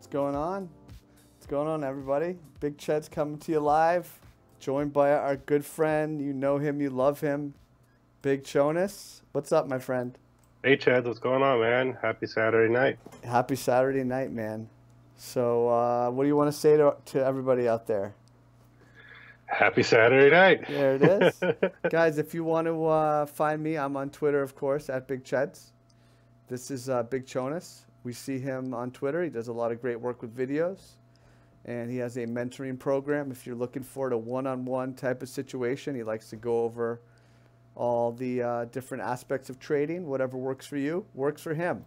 What's going on? What's going on, everybody? Big Cheds coming to you live, joined by our good friend. You know him, you love him, Big Chonis. What's up, my friend? Hey Chad, what's going on, man? Happy Saturday night. Happy Saturday night, man. So, what do you want to say to everybody out there? Happy Saturday There it is. night. Guys, if you want to find me, I'm on Twitter, of course, at Big Cheds. This is Big Chonis. We see him on Twitter. He does a lot of great work with videos. And he has a mentoring program. If you're looking for a one-on-one type of situation, he likes to go over all the different aspects of trading. Whatever works for you, works for him.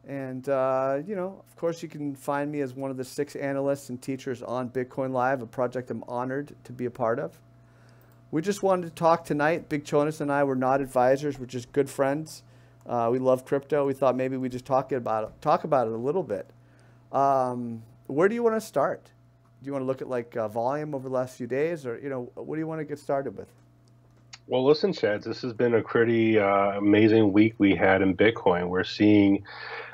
And, of course, you can find me as one of the 6 analysts and teachers on Bitcoin Live, a project I'm honored to be a part of. We just wanted to talk tonight. Big Chonis and I were not advisors. We're just good friends. We love crypto. We thought maybe we just talk about it a little bit. Where do you want to start? Do you want to look at like volume over the last few days, or what do you want to get started with? Well, listen, Chad, this has been a pretty amazing week we had in Bitcoin. We're seeing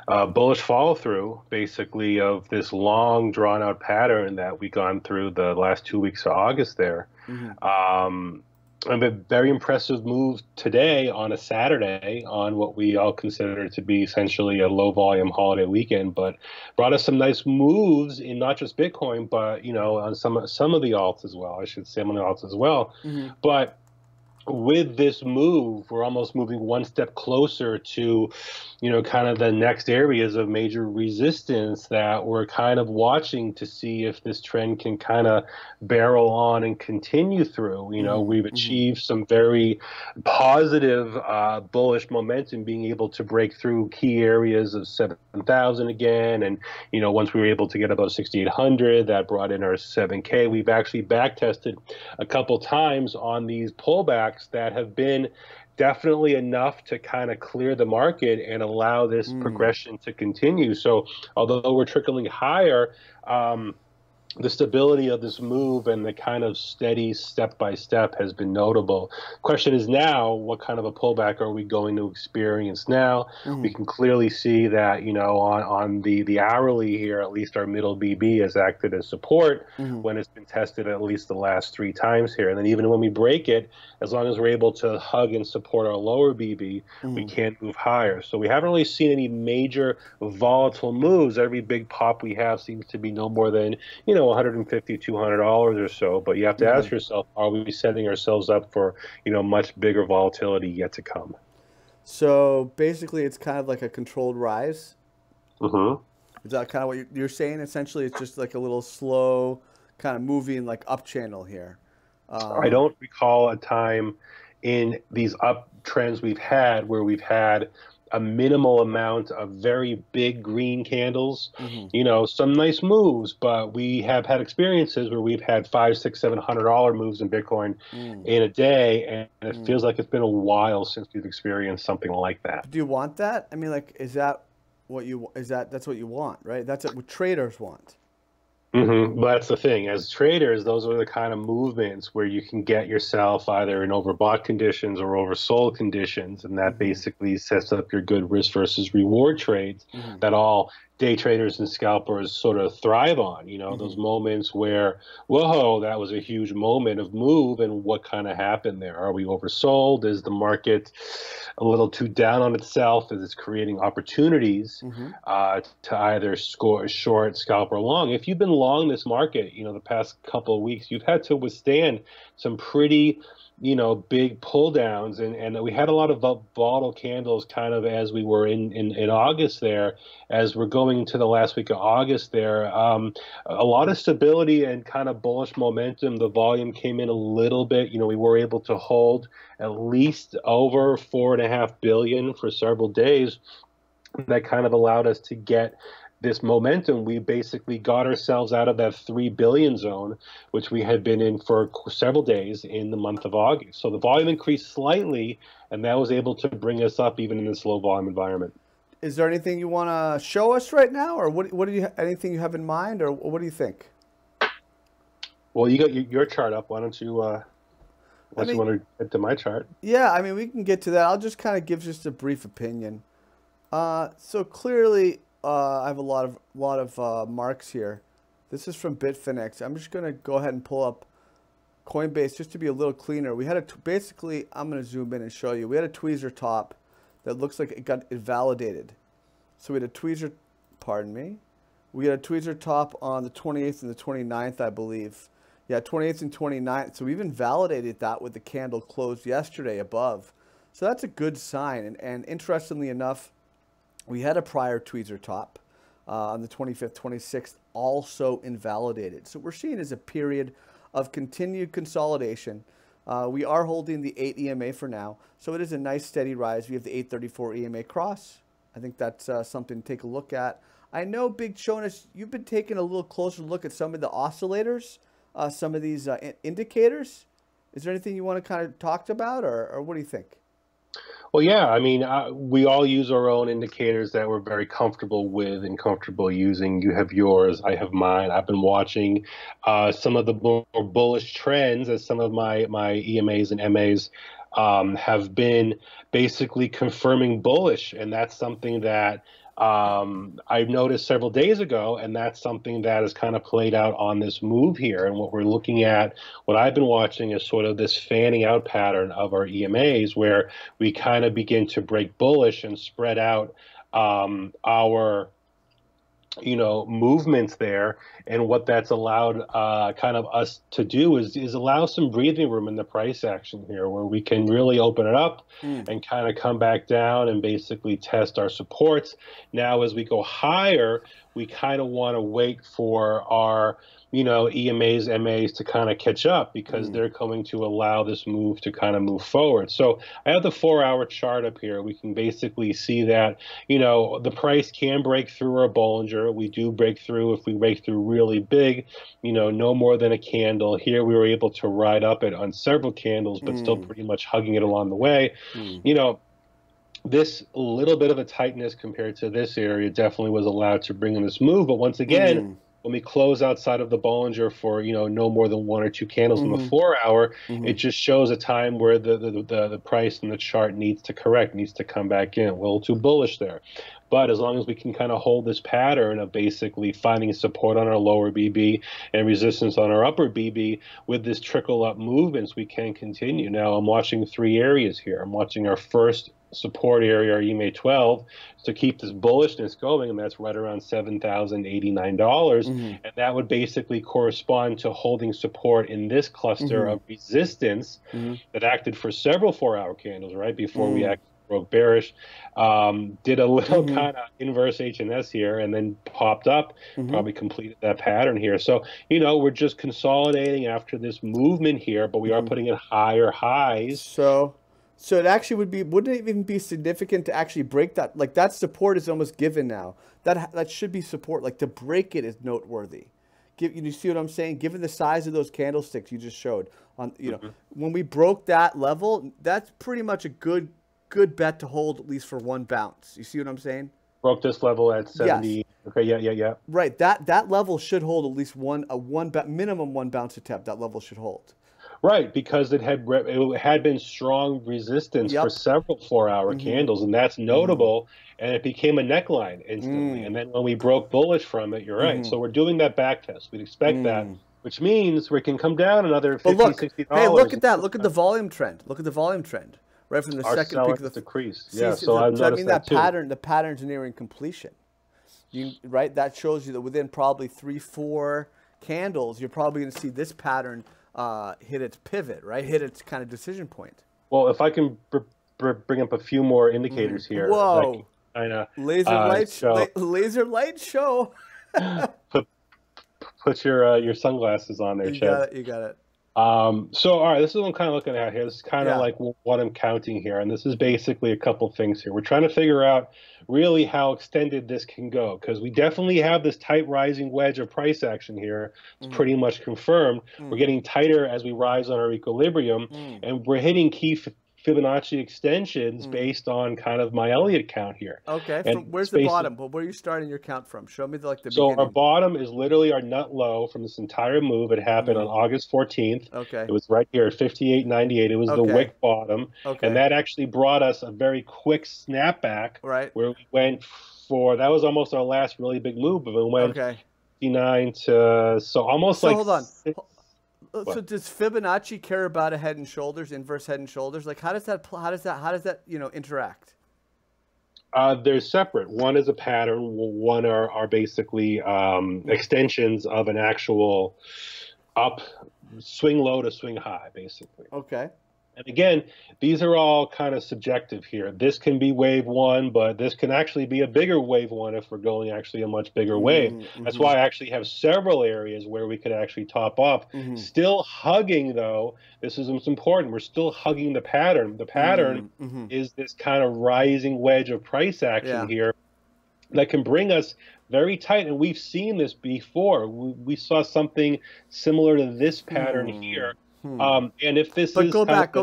bullish follow through, basically, of this long, drawn out pattern that we gone through the last 2 weeks of August there. Mm-hmm. A very impressive move today on a Saturday on what we all consider to be essentially a low volume holiday weekend, but brought us some nice moves in not just Bitcoin, but on some of the alts as well. I should say some of the alts as well. Mm-hmm. But with this move, we're almost moving one step closer to, kind of the next areas of major resistance that we're kind of watching to see if this trend can kind of barrel on and continue through. We've Mm-hmm. achieved some very positive bullish momentum, being able to break through key areas of 7,000 again. And, once we were able to get about 6,800, that brought in our 7K. We've actually back tested a couple times on these pullbacks that have been definitely enough to kind of clear the market and allow this Mm. progression to continue. So although we're trickling higher, the stability of this move and the kind of steady step by step has been notable. Question is now, what kind of a pullback are we going to experience now? Mm-hmm. We can clearly see that, on the hourly here, at least our middle BB has acted as support Mm-hmm. when it's been tested at least the last 3 times here. And then even when we break it, as long as we're able to hug and support our lower BB, we Mm-hmm. can't move higher. So we haven't really seen any major volatile moves. Every big pop we have seems to be no more than, $150, $200 or so. But you have to Mm-hmm. ask yourself, are we setting ourselves up for, much bigger volatility yet to come? So basically, it's kind of like a controlled rise. Hmm. Is that kind of what you're saying? Essentially, it's just like a little slow, kind of moving like up channel here. I Um, don't recall a time in these uptrends we've had where we've had a minimal amount of very big green candles, mhm. some nice moves, but we have had experiences where we've had 5, 6, $700 moves in Bitcoin Mm, in a day, and it mm. feels like it's been a while since we've experienced something like that. Do you want that? I mean, like, that's what you want, right? That's what traders want. But that's the thing. As traders, those are the kind of movements where you can get yourself either in overbought conditions or oversold conditions, and that Hmm. basically sets up your good risk versus reward trades Hmm. that all day traders and scalpers sort of thrive on. Those Hmm. moments where, whoa, that was a huge moment of move, and what kind of happened there? Are we oversold? Is the market a little too down on itself? Is it creating opportunities? Hmm. To either score short, scalp, or long. If you've been long this market, the past couple of weeks, you've had to withstand some pretty, big pull downs, and we had a lot of volatile candles kind of as we were in August there, as we're going into the last week of August there. A lot of stability and kind of bullish momentum. The volume came in a little bit. We were able to hold at least over 4.5 billion for several days. That kind of allowed us to get this momentum. We basically got ourselves out of that 3 billion zone, which we had been in for several days in the month of August. So the volume increased slightly, and that was able to bring us up even in this low volume environment. Is there anything you want to show us right now, or what do you anything you have in mind, or what do you think? Well, you got your chart up. Why don't you, I unless you mean, want to get to my chart? yeah, I mean, we can get to that. I'll just kind of give just a brief opinion. So clearly, I have a lot of marks here. This is from Bitfinex. I'm just gonna go ahead and pull up Coinbase just to be a little cleaner. We had basically, I'm gonna zoom in and show you. We had a tweezer top that looks like it got invalidated. So we had a tweezer, pardon me. We had a tweezer top on the 28th and the 29th, I believe. Yeah, 28th and 29th. So we even validated that with the candle closed yesterday above. So that's a good sign. And interestingly enough, we had a prior tweezer top on the 25th, 26th, also invalidated. So we're seeing is a period of continued consolidation. We are holding the 8 EMA for now. So it is a nice steady rise. We have the 834 EMA cross. I think that's something to take a look at. I know, Big Chonis, you've been taking a little closer look at some of the oscillators, some of these indicators. Is there anything you want to kind of talk about, or what do you think? Well, yeah, I mean, we all use our own indicators that we're very comfortable with and comfortable using. You have yours, I have mine. I've been watching some of the more bullish trends as some of my EMAs and MAs have been basically confirming bullish, and that's something that I noticed several days ago, and that's something that has kind of played out on this move here. And what we're looking at, what I've been watching is sort of this fanning out pattern of our EMAs where we kind of begin to break bullish and spread out our movements there. And what that's allowed kind of us to do is allow some breathing room in the price action here where we can really open it up and kind of come back down and basically test our supports. Now, as we go higher, we kind of want to wait for our EMAs, MAs to kind of catch up because they're going to allow this move to kind of move forward. So I have the 4-hour chart up here. We can basically see that, the price can break through our Bollinger. We do break through if we break through really big, no more than a candle. Here we were able to ride up it on several candles, but still pretty much hugging it along the way. This little bit of a tightness compared to this area definitely was allowed to bring in this move. But once again, when we close outside of the Bollinger for no more than 1 or 2 candles in the 4-hour, it just shows a time where the price and the chart needs to correct, needs to come back in. A little too bullish there. But as long as we can kind of hold this pattern of basically finding support on our lower BB and resistance on our upper BB with this trickle up movements, we can continue. Now I'm watching 3 areas here. I'm watching our first support area, our EMA 12, to keep this bullishness going, and that's right around $7,089. And that would basically correspond to holding support in this cluster of resistance that acted for several 4-hour candles, right, before we actually broke bearish, did a little kind of inverse HNS here and then popped up, probably completed that pattern here. So, we're just consolidating after this movement here, but we are putting in higher highs. So it actually wouldn't it even be significant to actually break that? Like that support is almost given now. That should be support. Like to break it is noteworthy. You see what I'm saying? Given the size of those candlesticks you just showed, when we broke that level, that's pretty much a good bet to hold at least for one bounce. You see what I'm saying? Broke this level at 70. Yes. Okay, yeah. Right. That level should hold at least minimum one bounce attempt. That level should hold. Right, because it had been strong resistance for several 4-hour candles, and that's notable, and it became a neckline instantly. And then when we broke bullish from it, you're right. So we're doing that back test. We'd expect that, which means we can come down another $50, $60. Hey, look at that. Look at the volume trend. Look at the volume trend. Right from the second peak of the decrease. Yeah, so I've noticed that too. The pattern's nearing completion. Right? That shows you that within probably 3-4 candles, you're probably going to see this pattern hit its pivot, right? Hit its kind of decision point. Well, if I can bring up a few more indicators here. Whoa! Laser light show. put your sunglasses on there, Cheds. You got it. So, all right, this is what I'm kind of looking at here. This is kind of like what I'm counting here. And this is basically a couple things here. We're trying to figure out really how extended this can go, because we definitely have this tight rising wedge of price action here. It's pretty much confirmed. We're getting tighter as we rise on our equilibrium, and we're hitting key Fibonacci extensions based on kind of my Elliott count here. Okay, And from where's it's the bottom? But where are you starting your count from? Show me like the so our beginning. bottom is literally our nut low from this entire move. It happened on August 14th. Okay. It was right here at 58.98. It was the Okay. wick bottom. And Okay. that actually brought us a very quick snapback Right. where we went for, that was almost our last really big move. But we went Okay. 59 to, so almost So like hold on. six. So does Fibonacci care about a head and shoulders, inverse head and shoulders? Like how does that interact? They're separate. One is a pattern. One are basically extensions of an actual up swing low to swing high, basically. Okay. And again, these are all kind of subjective here. This can be wave one, but this can actually be a bigger wave one if we're going actually a much bigger wave. That's why I actually have several areas where we could actually top off. Still hugging, though, this is what's important. We're still hugging the pattern. The pattern is this kind of rising wedge of price action here that can bring us very tight. And we've seen this before. We saw something similar to this pattern here. And if this but is go back.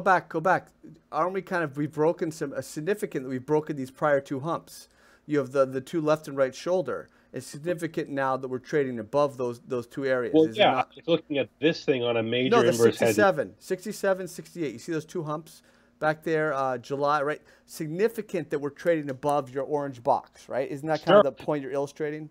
Aren't we kind of, we've broken significant, we've broken these prior two humps. You have the two left and right shoulder. It's significant now that we're trading above those two areas. Well, is yeah, if looking at this thing on a major the inverse 67, 68. You see those two humps back there, July, right? Significant that we're trading above your orange box, right? Isn't that kind of the point you're illustrating?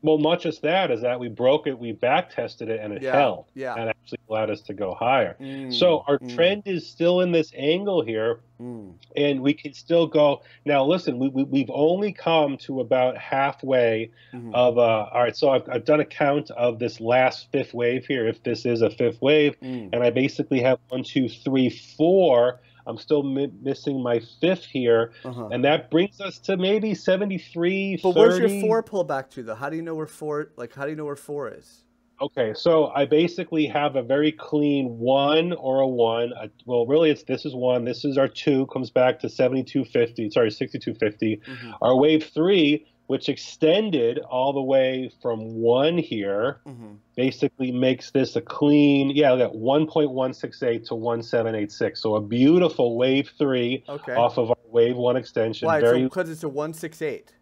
Well, not just that, is that we broke it, we back tested it, and it held. And actually allowed us to go higher. So our trend is still in this angle here, and we can still go. Now, listen, we've only come to about halfway of, all right, so I've done a count of this last fifth wave here, if this is a fifth wave, and I basically have 1, 2, 3, 4. I'm still missing my fifth here, and that brings us to maybe 73, but 30. Where's your 4 pull back to, though? How do you know where 4, how do you know where 4 is? Okay, so I basically have a very clean 1 or a 1. Well, really, this is 1. This is our 2, comes back to 72.50. Sorry, 62.50. Our wave 3, which extended all the way from 1 here, basically makes this a clean, we got 1.168 to 1786. So a beautiful wave 3 off of our wave 1 extension. Why? Because it's a 168.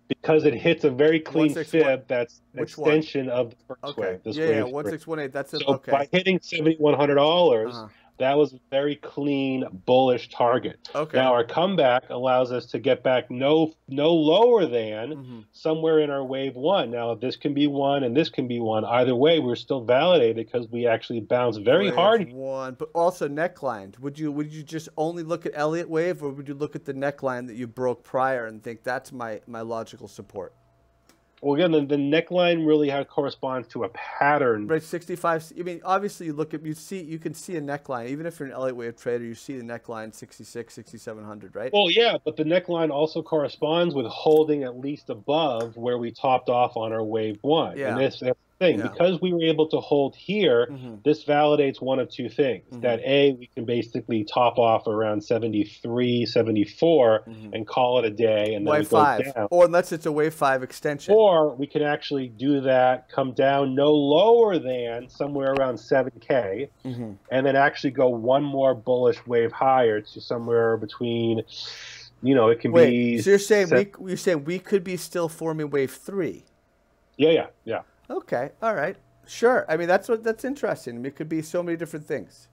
Because it hits a very clean fib that's an extension of the first wave. This wave 1618. That's it. So by hitting $7,100, that was a very clean bullish target. Now our comeback allows us to get back no lower than somewhere in our wave 1. Now this can be 1 and this can be 1. Either way, we're still validated because we actually bounced very hard. 1, but also neckline. Would you just only look at Elliott wave, or would you look at the neckline that you broke prior and think that's my logical support? Well, again, the neckline really corresponds to a pattern. Right, 65. I mean, obviously, you can see a neckline. Even if you're an Elliott wave trader, you see the neckline 66, 6700, right? Well, yeah, but the neckline also corresponds with holding at least above where we topped off on our wave 1. And that's the thing. Because we were able to hold here, this validates one of two things. That A, we can basically top off around 73, 74 and call it a day, and then wave we go 5. down. Or unless it's a wave 5 extension. Or we can actually do that, come down no lower than somewhere around 7K, and then actually go one more bullish wave higher to somewhere between, it can be. So you're saying we could be still forming wave 3? Yeah. Okay, all right, sure. I mean, that's interesting. It could be so many different things.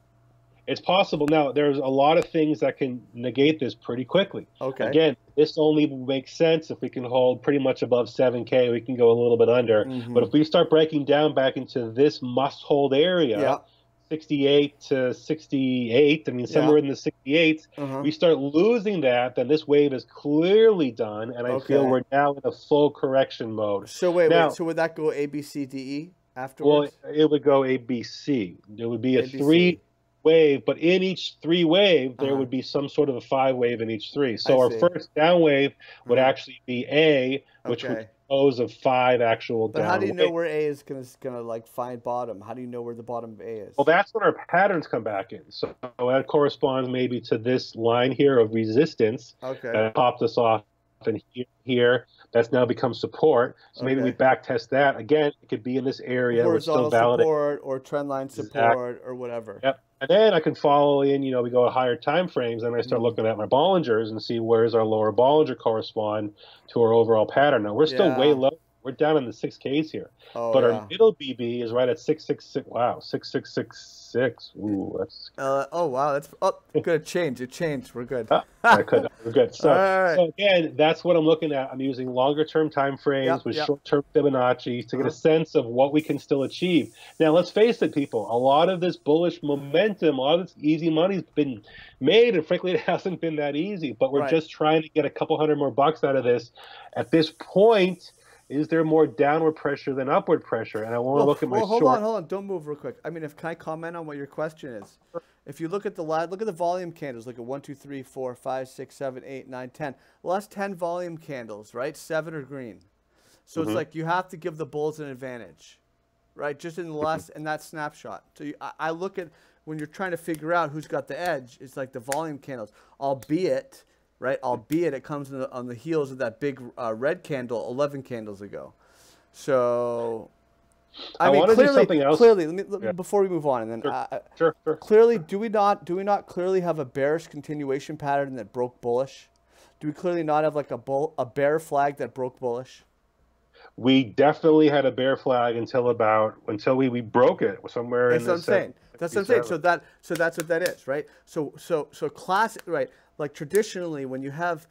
It's possible. Now, there's a lot of things that can negate this pretty quickly. Okay. Again, this only makes sense if we can hold pretty much above 7K. We can go a little bit under. But if we start breaking down back into this must-hold area, 68 to 68, I mean, somewhere in the 68s, we start losing that, then this wave is clearly done, and I feel we're now in a full correction mode. So wait, so would that go A, B, C, D, E afterwards? Well, it would go A, B, C. It would be a 3 wave, but in each 3 wave, there would be some sort of a 5 wave in each 3. So our first down wave would actually be A, which would compose of 5 actual down waves. But how do you know where A is gonna like find bottom? How do you know where the bottom of A is? Well, that's when our patterns come back in. So that corresponds maybe to this line here of resistance that popped us off and here. That's now become support. So maybe we back test that. Again, it could be in this area. Horizontal support or trend line support or whatever. Yep. And then I can follow in, we go at higher time frames, and I start Mm. looking at my Bollingers and see where's our lower Bollinger correspond to our overall pattern. Now we're still way Yeah. low. We're down in the 6Ks here, Oh but our yeah. middle BB is right at 666. Wow, 6666. Ooh, that's Oh wow, that's good. Change. It changed. We're good. ah, I could. We're good. All So, right. so again, that's what I'm looking at. I'm using longer term time frames Yep. with Yep. short term Fibonacci to get a Uh-huh. sense of what we can still achieve. Now, let's face it, people. A lot of this bullish momentum, a lot of this easy money's been made, and frankly, it hasn't been that easy. But we're Right. just trying to get a couple hundred more bucks out of this. At this point, is there more downward pressure than upward pressure? And I want to Well, look at my well, short. hold on. Don't move real quick. I mean, if can I comment on what your question is? If you look at look at the volume candles. Look at 1, 2, 3, 4, 5, 6, 7, 8, 9, 10. The last 10 volume candles, right? 7 are green. So it's Mhm. like you have to give the bulls an advantage, right? Just in the last in that snapshot. So I look at when you're trying to figure out who's got the edge. It's like the volume candles, albeit right. Albeit it comes on the heels of that big red candle 11 candles ago. So I mean, want to do something else. clearly. Yeah, Before we move on, and then sure, sure, sure. clearly, do we not clearly have a bearish continuation pattern that broke bullish? Do we clearly not have like a bear flag that broke bullish? We definitely had a bear flag until we broke it somewhere in That's what the I'm saying. That's what I'm saying. 77. So that's what that is, right? So classic, right? Like traditionally, when you have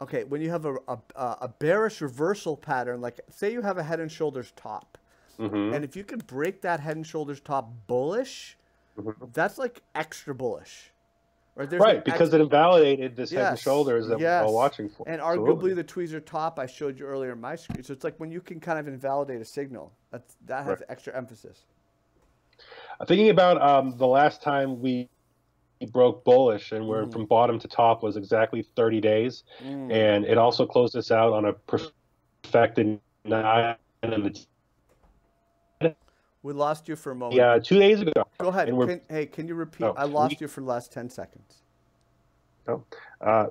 a bearish reversal pattern, like say you have a head and shoulders top. Hmm. And if you could break that head and shoulders top bullish, that's like extra bullish. Right? There's an Right, because it invalidated this head and yes, shoulders that we're all yes. watching for. And Absolutely. arguably the tweezer top I showed you earlier in my screen. So it's like when you can kind of invalidate a signal, that has Right. extra emphasis. I'm thinking about the last time we broke bullish and we're Mm-hmm. from bottom to top was exactly 30 days. Mm. And it also closed us out on a perfected 9 and the We lost you for a moment. yeah, 2 days ago. Go ahead. And we're Can you repeat? oh, I lost you for the last 10 seconds. oh, uh,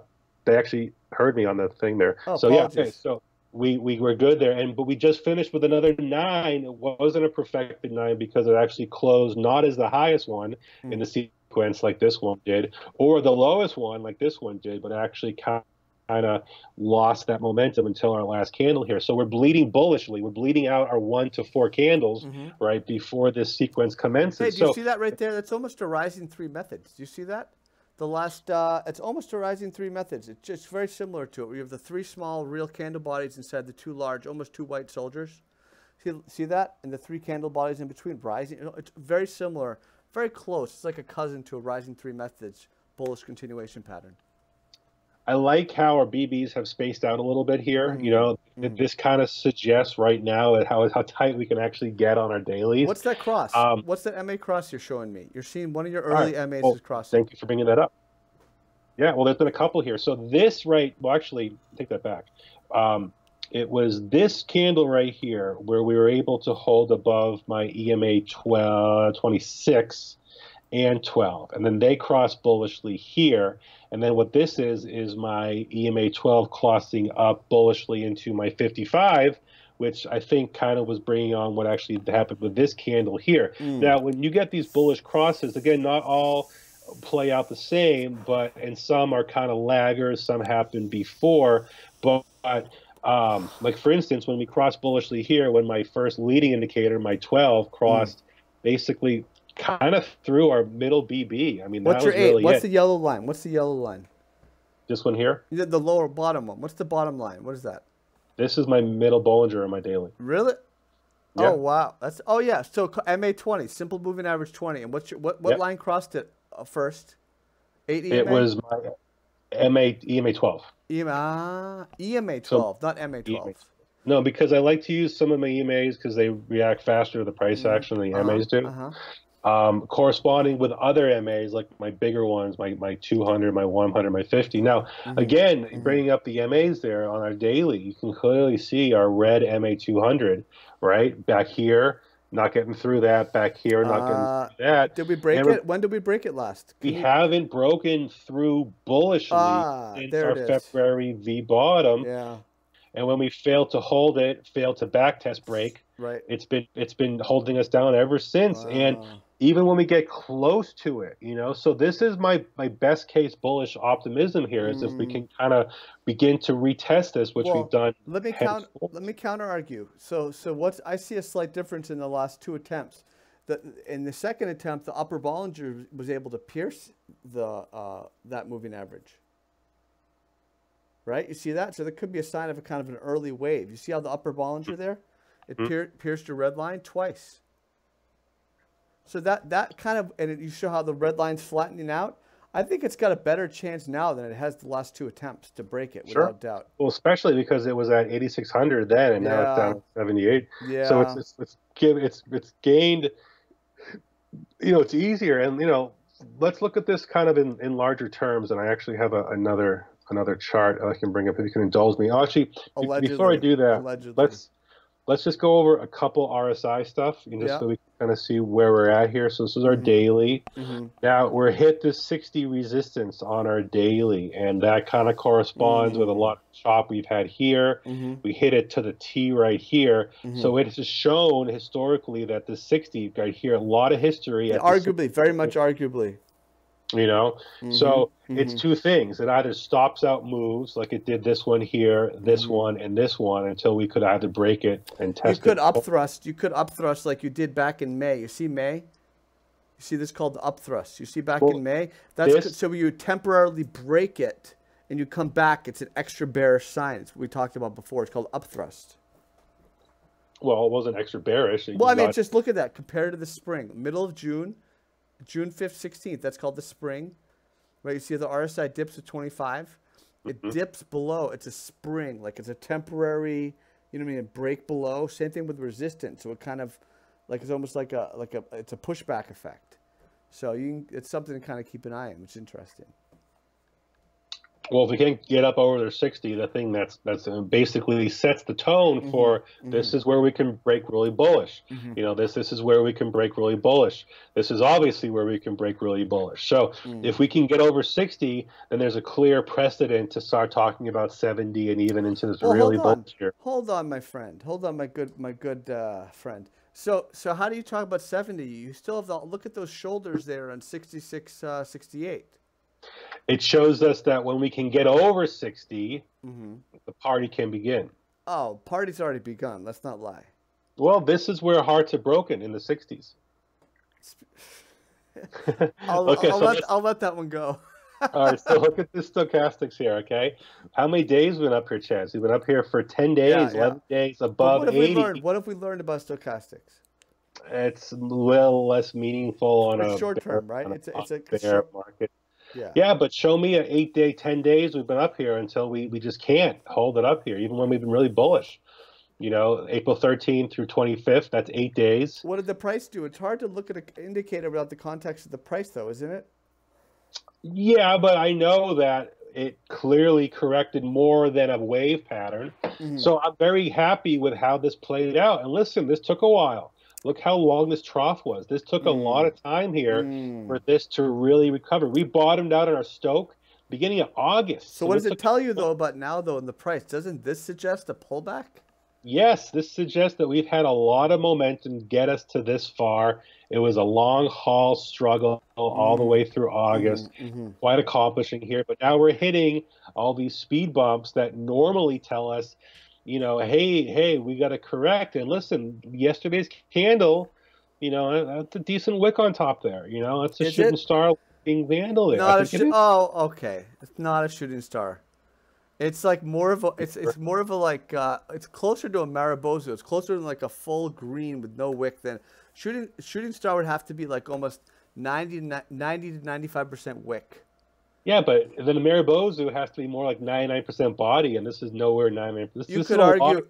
they actually heard me on the thing there. Oh, So yeah, okay. apologies. So we were good there, but we just finished with another 9. It wasn't a perfected 9 because it actually closed not as the highest one in the sequence like this one did, or the lowest one like this one did, but actually kind of lost that momentum until our last candle here. So we're bleeding bullishly. We're bleeding out our 1 to 4 candles right before this sequence commences. Hey, do you see that right there? That's almost a rising 3 methods. Do you see that? The last, it's almost a rising 3 methods. It's just very similar to it. We have the 3 small real candle bodies inside the 2 large, almost 2 white soldiers. See that? And the 3 candle bodies in between rising. It's very similar, very close. It's like a cousin to a rising 3 methods bullish continuation pattern. I like how our BBs have spaced out a little bit here. This kind of suggests right now how tight we can actually get on our dailies. What's that cross? What's that MA cross you're showing me? You're seeing one of your early right. MAs Well, is crossing. thank you for bringing that up. Yeah, well, there's been a couple here. So this well, actually, take that back. It was this candle right here where we were able to hold above my EMA 26 and 12. And then they cross bullishly here. And then what this is my EMA 12 crossing up bullishly into my 55, which I think kind of was bringing on what actually happened with this candle here. Now, when you get these bullish crosses, again, not all play out the same, and some are kind of laggers, some happen before. But like, for instance, when we crossed bullishly here, when my first leading indicator, my 12, crossed basically kind of through our middle BB. I mean, What's that your was 8? really What's it. the yellow line? What's the yellow line? This one here? The lower bottom one. What's the bottom line? What is that? This is my middle Bollinger on my daily. Really? Yeah. Oh wow. Yeah. So MA 20, simple moving average 20. And what Yep. line crossed it first? 8 EMA? It was my EMA 12. EMA 12, So, not MA 12. No, because I like to use some of my EMAs because they react faster to the price action than the MAs do. Corresponding with other MAs, like my bigger ones, my 200, my 100, my 50. Now, again, bringing up the MAs there on our daily, you can clearly see our red MA 200, right? Back here, not getting through that. Back here, not getting through that. Did we break it? When did we break it last? We haven't broken through bullishly since there our it is. February V bottom. Yeah. And when we failed to hold it, failed to backtest break, Right. it's been holding us down ever since. And even when we get close to it, you know. So this is my best case bullish optimism here is if we can kind of begin to retest this, which we've Well, done let me henceforth. counter argue. So what's I see a slight difference in the last two attempts. In the second attempt, the upper Bollinger was able to pierce that moving average. Right? You see that? So there could be a sign of a kind of an early wave. You see how the upper Bollinger there? It pierced your red line twice. So that kind of, and you show how the red line's flattening out. I think it's got a better chance now than it has the last two attempts to break it, without doubt. Well, especially because it was at 8,600 then, and now it's down at 78. So Yeah. it's gained. You know, it's easier, and you know, let's look at this kind of in larger terms. And I actually have another chart I can bring up if you can indulge me. Actually, before I do that, Allegedly. let's just go over a couple RSI stuff, you know, so we can kind of see where we're at here. So this is our daily. Now we're hit this 60 resistance on our daily, and that kind of corresponds with a lot of chop we've had here. We hit it to the T right here. So it has shown historically that the 60 right here, a lot of history. Yeah, arguably, very much arguably. You know, so it's two things. It either stops out moves like it did this one here, this one, and this one until we could either break it and test it. You could up thrust like you did back in May. You see May? You see this called the up thrust. You see back in May? That's so you temporarily break it and you come back. It's an extra bearish sign. It's what we talked about before. It's called up thrust. Well, it wasn't extra bearish. Well, I mean, just look at that compared to the spring. Middle of June. June 5th, 16th, that's called the spring, right? You see the RSI dips to 25. It dips below. It's a spring, like it's a temporary, you know what I mean, a break below. Same thing with resistance. So it kind of, like it's almost like it's a pushback effect. So it's something to kind of keep an eye on, which is interesting. Well, if we can't get up over their 60, the thing that's basically sets the tone for this is where we can break really bullish. You know, this is where we can break really bullish. This is obviously where we can break really bullish. So if we can get over 60, then there's a clear precedent to start talking about 70 and even into this really bullish here. Hold on, my friend. Hold on, my good friend. So how do you talk about 70? You still have look at those shoulders there on 66, 68. It shows us that when we can get over 60, the party can begin. Oh, party's already begun. Let's not lie. Well, this is where hearts are broken, in the 60s. I'll let that one go. All right, so look at the stochastics here, okay? How many days we've been up here, Cheds? We've been up here for 10 days, 11 days, above 80. What have we learned about stochastics? It's a little less meaningful on a short term, right? It's a bear market. Yeah. Yeah, but show me an 8-day, 10 days we've been up here until we just can't hold it up here, even when we've been really bullish. You know, April 13th through 25th, that's 8 days. What did the price do? It's hard to look at an indicator without the context of the price, though, isn't it? Yeah, but I know that it clearly corrected more than a wave pattern. So I'm very happy with how this played out. And listen, this took a while. Look how long this trough was. This took a lot of time here for this to really recover. We bottomed out in our Stoke beginning of August. So what does it tell you, though, about now, though, in the price? Doesn't this suggest a pullback? Yes, this suggests that we've had a lot of momentum get us to this far. It was a long haul struggle all the way through August. Quite accomplishing here. But now we're hitting all these speed bumps that normally tell us, you know, hey, we got to correct. And listen, yesterday's candle, you know, that's a decent wick on top there. You know, that's a shooting star being vandal there. Okay. It's not a shooting star. It's like more of a, it's more of a like, it's closer to a Maribozu. It's closer to like a full green with no wick than shooting star would have to be like almost 90 to 95% wick. Yeah, but then the Maribozu has to be more like 99% body, and this is nowhere 99%.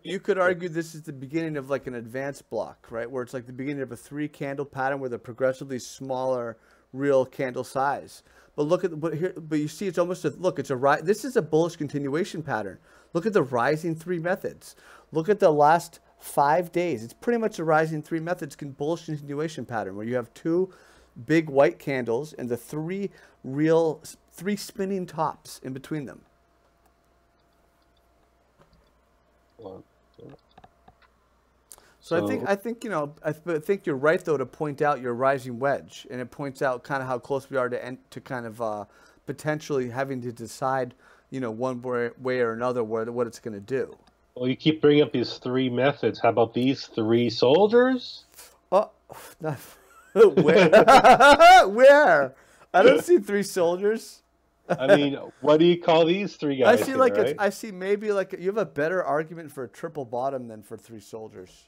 You could argue this is the beginning of like an advanced block, right? Where it's like the beginning of a 3-candle pattern with a progressively smaller real candle size. But look at but you see, it's almost this is a bullish continuation pattern. Look at the rising 3 methods. Look at the last 5 days. It's pretty much a rising 3 methods bullish continuation pattern where you have 2 big white candles and the 3 spinning tops in between them. So So I think I think you're right though to point out your rising wedge, and it points out kind of how close we are to kind of potentially having to decide, one way or another what it's going to do. well, you keep bringing up these three methods. How about these three soldiers? Oh, where? Where? I don't see three soldiers. I mean, what do you call these three I guys see here, right? I see maybe like you have a better argument for a triple bottom than for three soldiers.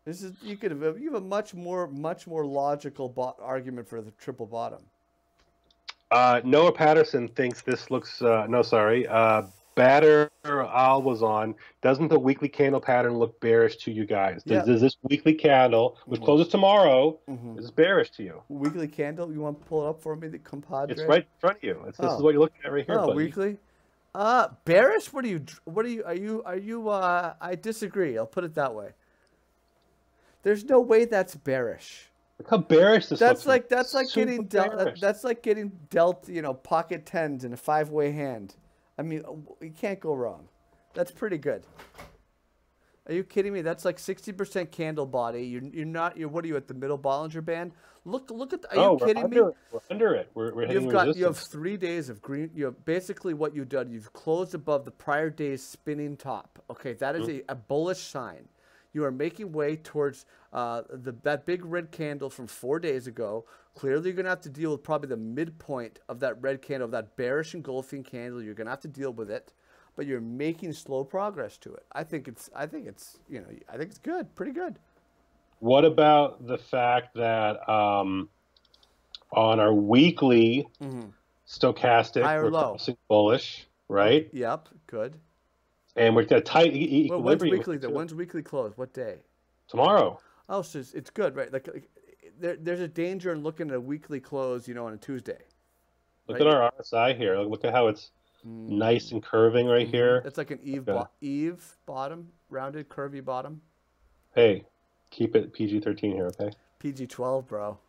You have a much more logical argument for the triple bottom. Noah Patterson thinks this looks no, sorry. Batter Al was on. Doesn't the weekly candle pattern look bearish to you guys? Does this weekly candle, which closes tomorrow, is this bearish to you? Weekly candle. You want to pull it up for me, the compadre? It's right in front of you. This is what you're looking at right here. Oh, buddy. weekly. Bearish. What are you? Are you? I disagree. I'll put it that way. There's no way that's bearish. Look how bearish this looks. That's like getting dealt. That's like getting dealt. Pocket tens in a 5-way hand. I mean, you can't go wrong. That's pretty good. Are you kidding me? That's like 60% candle body. You're not. What are you at the middle Bollinger Band? Look at. Are you kidding me? We're under it. We're hitting resistance. You have 3 days of green. You have basically what you've done. You've closed above the prior day's spinning top. Okay, that is a bullish sign. You are making way towards that big red candle from 4 days ago. Clearly, you're going to have to deal with probably the midpoint of that red candle, of that bearish engulfing candle. You're going to have to deal with it, but you're making slow progress to it. I think it's good, pretty good. What about the fact that on our weekly stochastic, we're crossing bullish, right? Yep, good. And we're at a tight equilibrium. When's weekly close? What day? Tomorrow. Oh, so it's good, right? Like there's a danger in looking at a weekly close, on a Tuesday. Look at our RSI here. Look at how it's nice and curving right here. It's like an Eve bottom, rounded, curvy bottom. Hey, keep it PG-13 here, okay? PG-12, bro.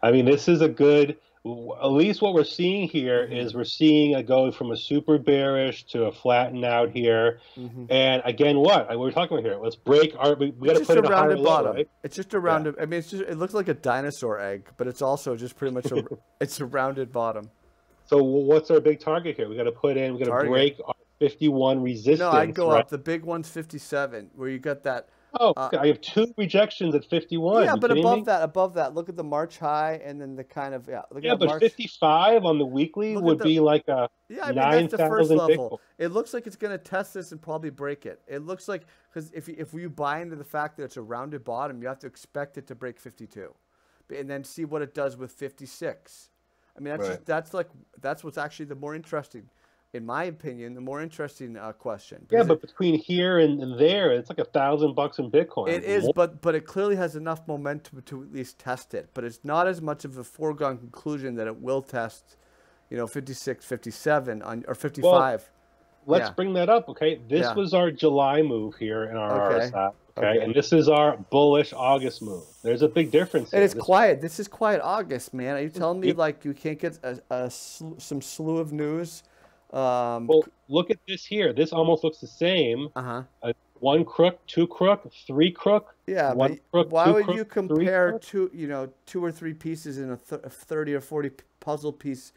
I mean, this is a good. At least what we're seeing here is we're seeing a go from a super bearish to a flatten out here. And again, what we're talking about here? Let's break our. We got to put it a higher bottom. Right? It's just a rounded. I mean, it looks like a dinosaur egg, but it's also just pretty much it's a rounded bottom. So what's our big target here? We got to put in. We got to break our 51 resistance. No, I'd go up. The big one's 57, where you got that. Oh, I have 2 rejections at 51. Yeah, but above that, look at the March high, and then the kind of Look at but 55 on the weekly would be like a 9,000 Bitcoin. It looks like it's going to test this and probably break it. It looks like because if you buy into the fact that it's a rounded bottom, you have to expect it to break 52, and then see what it does with 56. I mean, that's what's actually the more interesting. In my opinion, the more interesting question. Yeah, but between here and there, it's like $1,000 in Bitcoin. It is, but it clearly has enough momentum to at least test it. But it's not as much of a foregone conclusion that it will test, 56, 57, or 55. Well, let's bring that up, okay? This was our July move here in our RSI, okay? And this is our bullish August move. There's a big difference. And it's quiet. This is quiet August, man. Are you telling me like you can't get some slew of news? Well, look at this here. This almost looks the same. 1 crook, 2 crook, 3 crook. Yeah, one crook, why would you compare 2 or 3 pieces in a 30 or 40 puzzle piece,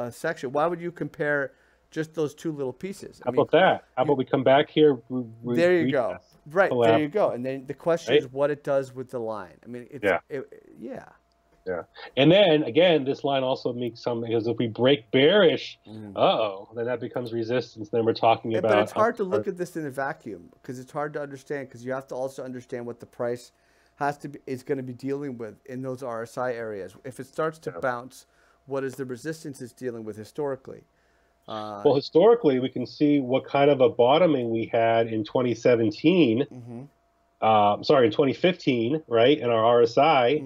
section? Why would you compare just those 2 little pieces? How about that? How about we come back here? There you go. Right, there you go. And then the question is what it does with the line. I mean, Yeah, and then again, this line also makes some because if we break bearish, then that becomes resistance. Then we're talking about. But it's hard to look at this in a vacuum because it's hard to understand because you have to also understand what the price is going to be dealing with in those RSI areas. If it starts to bounce, what is the resistance it's dealing with historically? Well, historically, we can see what kind of a bottoming we had in 2017. Sorry, in 2015, right, in our RSI,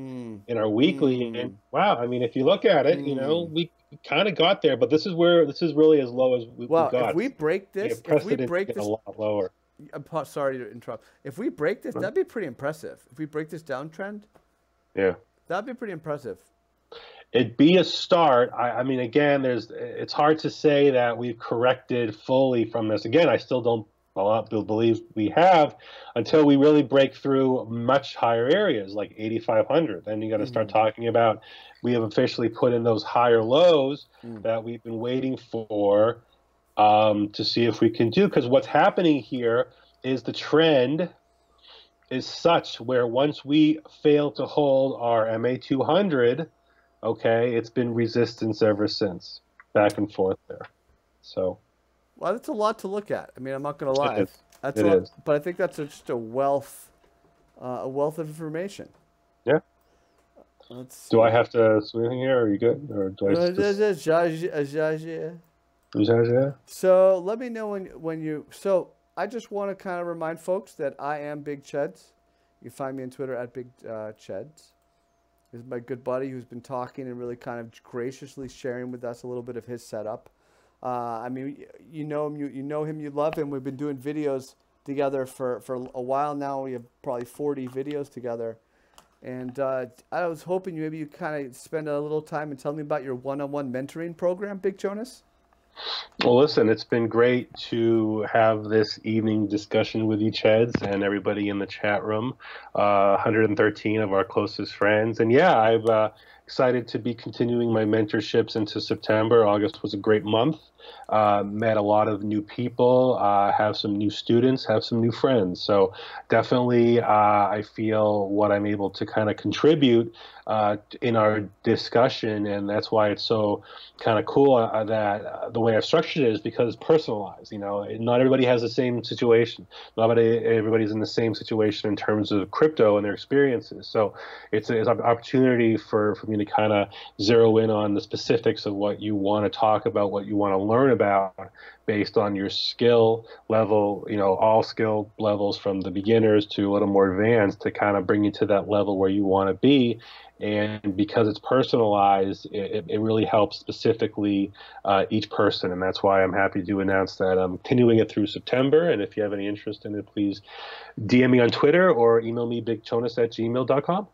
in our weekly, and wow, I mean, if you look at it, we kind of got there, but this is really as low as we got. If we break this, a lot lower. I'm sorry to interrupt. If we break this, that'd be pretty impressive. If we break this downtrend, that'd be pretty impressive. It'd be a start. I mean, again, it's hard to say that we've corrected fully from this. Again, I still don't believe we have, until we really break through much higher areas like 8,500. Then you got to start talking about, we have officially put in those higher lows that we've been waiting for, to see if we can do. Because what's happening here is the trend is such where once we fail to hold our MA200, okay, it's been resistance ever since, back and forth there. So Well, that's a lot to look at. I mean, I'm not going to it lie. is. That's a It lot, is. but I think that's just a wealth of information. Yeah. Let's Do I see. have to say anything here? Are you good? Or do I just? Yeah. So let me know when you. So I just want to kind of remind folks that I am Big Cheds. You can find me on Twitter at Big Cheds. This is my good buddy who's been talking and really kind of graciously sharing with us a little bit of his setup. I mean, you know him, you know him, you love him. We've been doing videos together for a while now. We have probably 40 videos together. And I was hoping maybe you kind of spend a little time and tell me about your one-on-one mentoring program, Big Chonis. Well, listen, it's been great to have this evening discussion with you, Cheds, and everybody in the chat room. 113 of our closest friends, and yeah, I'm excited to be continuing my mentorships into September. August was a great month. Met a lot of new people, have some new students, have some new friends. So definitely, I feel what I'm able to kind of contribute in our discussion, and that's why it's so kind of cool that the way I've structured it is because it's personalized. You know, not everybody has the same situation. Everybody's in the same situation in terms of crypto and their experiences. So it's an opportunity for me to kind of zero in on the specifics of what you want to talk about, what you want to learn about, based on your skill level, you know, all skill levels from the beginners to a little more advanced, to kind of bring you to that level where you want to be. And because it's personalized, it really helps specifically each person. And that's why I'm happy to announce that I'm continuing it through September. And if you have any interest in it, please DM me on Twitter or email me bigchonis@gmail.com.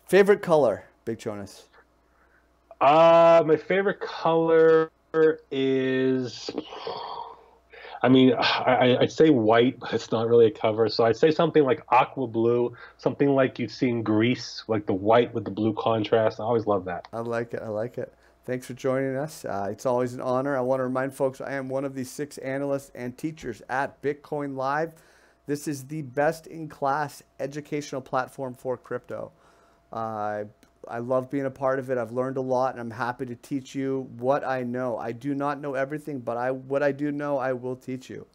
Favorite color, Big Chonis? My favorite color is, I mean, I'd say white, but it's not really a cover. So I'd say something like aqua blue, something like you'd see in Greece, like the white with the blue contrast. I always love that. I like it. I like it. Thanks for joining us. It's always an honor. I want to remind folks I am one of the 6 analysts and teachers at Bitcoin Live. This is the best in class educational platform for crypto. I love being a part of it. I've learned a lot, and I'm happy to teach you what I know. I do not know everything, but what I do know, I will teach you.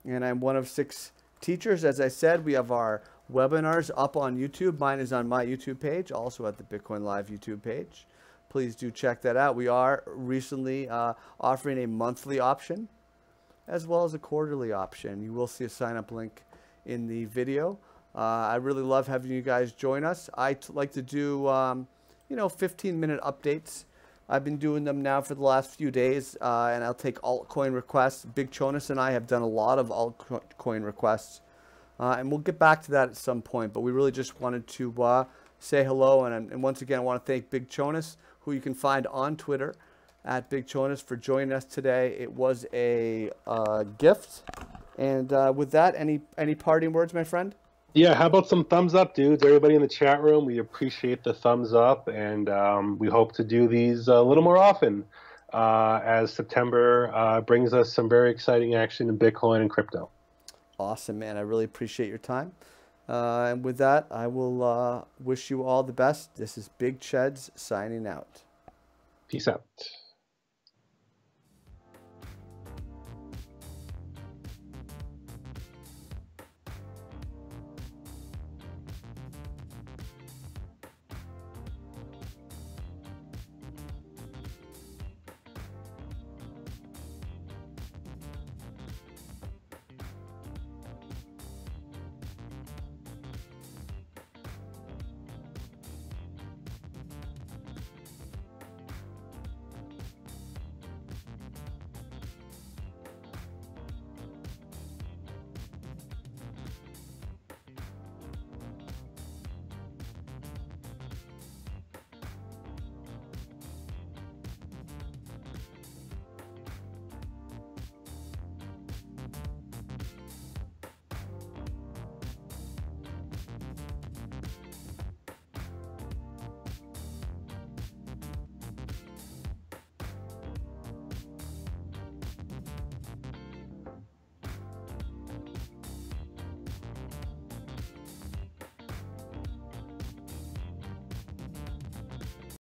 And I'm one of 6 teachers. As I said, we have our webinars up on YouTube. Mine is on my YouTube page, also at the Bitcoin Live YouTube page. Please do check that out. We are recently offering a monthly option as well as a quarterly option. You will see a sign-up link in the video. I really love having you guys join us. I like to do, 15-minute updates. I've been doing them now for the last few days, and I'll take altcoin requests. Big Chonis and I have done a lot of altcoin requests, and we'll get back to that at some point. But we really just wanted to say hello, and once again, I want to thank Big Chonis, who you can find on Twitter at Big Chonis, for joining us today. It was a gift. And with that, any parting words, my friend? Yeah, how about some thumbs up, dudes? Everybody in the chat room, we appreciate the thumbs up, and we hope to do these a little more often as September brings us some very exciting action in Bitcoin and crypto. Awesome, man. I really appreciate your time. And with that, I will wish you all the best. This is Big Cheds signing out. Peace out.